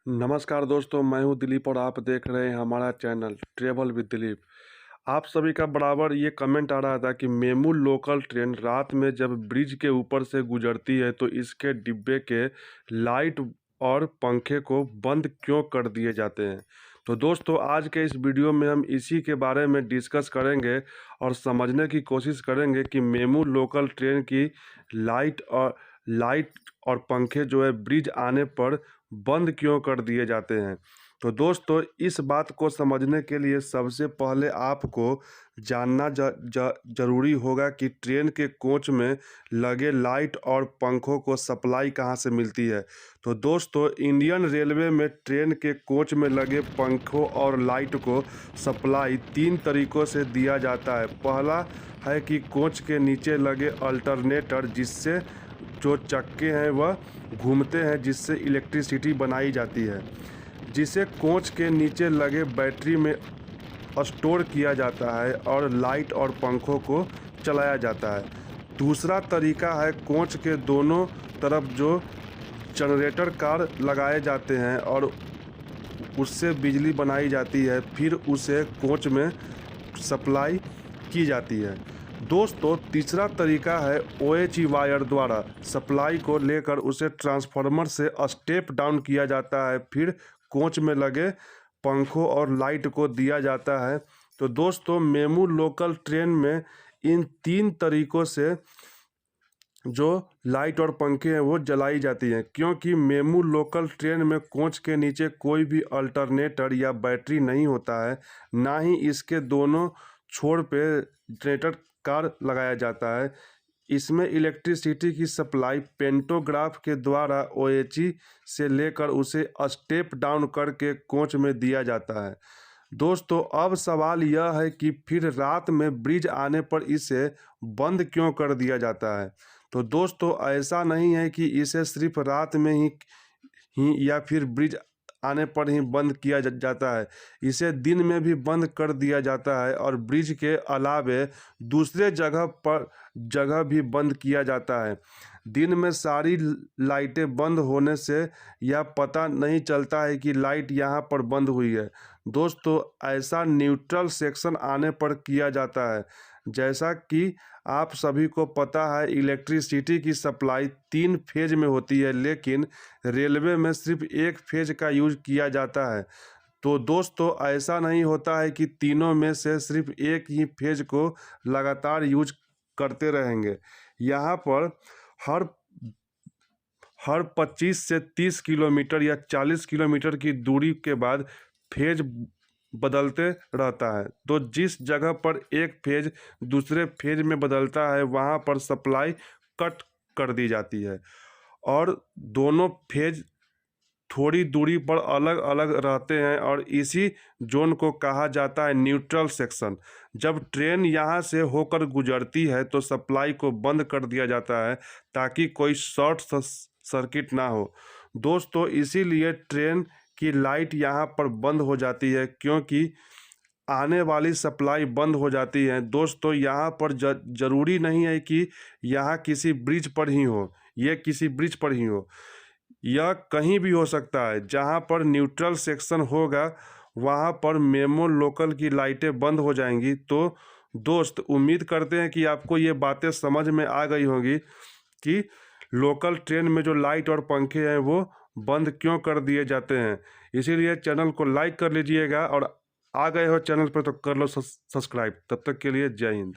नमस्कार दोस्तों, मैं हूं दिलीप और आप देख रहे हैं हमारा चैनल ट्रेवल विद दिलीप। आप सभी का बराबर ये कमेंट आ रहा था कि मेमू लोकल ट्रेन रात में जब ब्रिज के ऊपर से गुजरती है तो इसके डिब्बे के लाइट और पंखे को बंद क्यों कर दिए जाते हैं। तो दोस्तों, आज के इस वीडियो में हम इसी के बारे में डिस्कस करेंगे और समझने की कोशिश करेंगे कि मेमू लोकल ट्रेन की लाइट और पंखे जो है ब्रिज आने पर बंद क्यों कर दिए जाते हैं। तो दोस्तों, इस बात को समझने के लिए सबसे पहले आपको जानना जरूरी होगा कि ट्रेन के कोच में लगे लाइट और पंखों को सप्लाई कहाँ से मिलती है। तो दोस्तों, इंडियन रेलवे में ट्रेन के कोच में लगे पंखों और लाइट को सप्लाई 3 तरीक़ों से दिया जाता है। पहला है कि कोच के नीचे लगे अल्टरनेटर, जिससे जो चक्के हैं वह घूमते हैं, जिससे इलेक्ट्रिसिटी बनाई जाती है, जिसे कोच के नीचे लगे बैटरी में स्टोर किया जाता है और लाइट और पंखों को चलाया जाता है। दूसरा तरीका है कोच के दोनों तरफ जो जनरेटर कार लगाए जाते हैं और उससे बिजली बनाई जाती है, फिर उसे कोच में सप्लाई की जाती है। दोस्तों, तीसरा तरीका है OHE वायर द्वारा सप्लाई को लेकर उसे ट्रांसफार्मर से स्टेप डाउन किया जाता है, फिर कोच में लगे पंखों और लाइट को दिया जाता है। तो दोस्तों, मेमू लोकल ट्रेन में इन 3 तरीक़ों से जो लाइट और पंखे हैं वो जलाई जाती हैं, क्योंकि मेमू लोकल ट्रेन में कोच के नीचे कोई भी अल्टरनेटर या बैटरी नहीं होता है, ना ही इसके दोनों छोर पे जनरेटर कार लगाया जाता है। इसमें इलेक्ट्रिसिटी की सप्लाई पेंटोग्राफ के द्वारा OHE से लेकर उसे स्टेप डाउन करके कोच में दिया जाता है। दोस्तों, अब सवाल यह है कि फिर रात में ब्रिज आने पर इसे बंद क्यों कर दिया जाता है। तो दोस्तों, ऐसा नहीं है कि इसे सिर्फ रात में ही या फिर ब्रिज आने पर ही बंद किया जाता है। इसे दिन में भी बंद कर दिया जाता है और ब्रिज के अलावे दूसरे जगह भी बंद किया जाता है। दिन में सारी लाइटें बंद होने से यह पता नहीं चलता है कि लाइट यहाँ पर बंद हुई है। दोस्तों, ऐसा न्यूट्रल सेक्शन आने पर किया जाता है। जैसा कि आप सभी को पता है, इलेक्ट्रिसिटी की सप्लाई 3 फेज में होती है, लेकिन रेलवे में सिर्फ 1 फेज का यूज किया जाता है। तो दोस्तों, ऐसा नहीं होता है कि तीनों में से सिर्फ एक ही फेज को लगातार यूज करते रहेंगे। यहाँ पर हर हर 25 से 30 किलोमीटर या 40 किलोमीटर की दूरी के बाद फेज बदलते रहता है। तो जिस जगह पर एक फेज दूसरे फेज में बदलता है, वहाँ पर सप्लाई कट कर दी जाती है और दोनों फेज थोड़ी दूरी पर अलग अलग रहते हैं और इसी जोन को कहा जाता है न्यूट्रल सेक्शन। जब ट्रेन यहाँ से होकर गुजरती है तो सप्लाई को बंद कर दिया जाता है, ताकि कोई शॉर्ट सर्किट ना हो। दोस्तों, इसीलिए ट्रेन की लाइट यहाँ पर बंद हो जाती है, क्योंकि आने वाली सप्लाई बंद हो जाती है। दोस्तों, यहाँ पर जरूरी नहीं है कि यहाँ किसी ब्रिज पर ही हो, ये किसी ब्रिज पर ही हो, यह कहीं भी हो सकता है। जहाँ पर न्यूट्रल सेक्शन होगा वहाँ पर मेमू लोकल की लाइटें बंद हो जाएंगी। तो दोस्त, उम्मीद करते हैं कि आपको ये बातें समझ में आ गई होंगी कि लोकल ट्रेन में जो लाइट और पंखे हैं वो बंद क्यों कर दिए जाते हैं। इसीलिए चैनल को लाइक कर लीजिएगा और आ गए हो चैनल पर तो कर लो सब्सक्राइब। तब तक के लिए जय हिंद।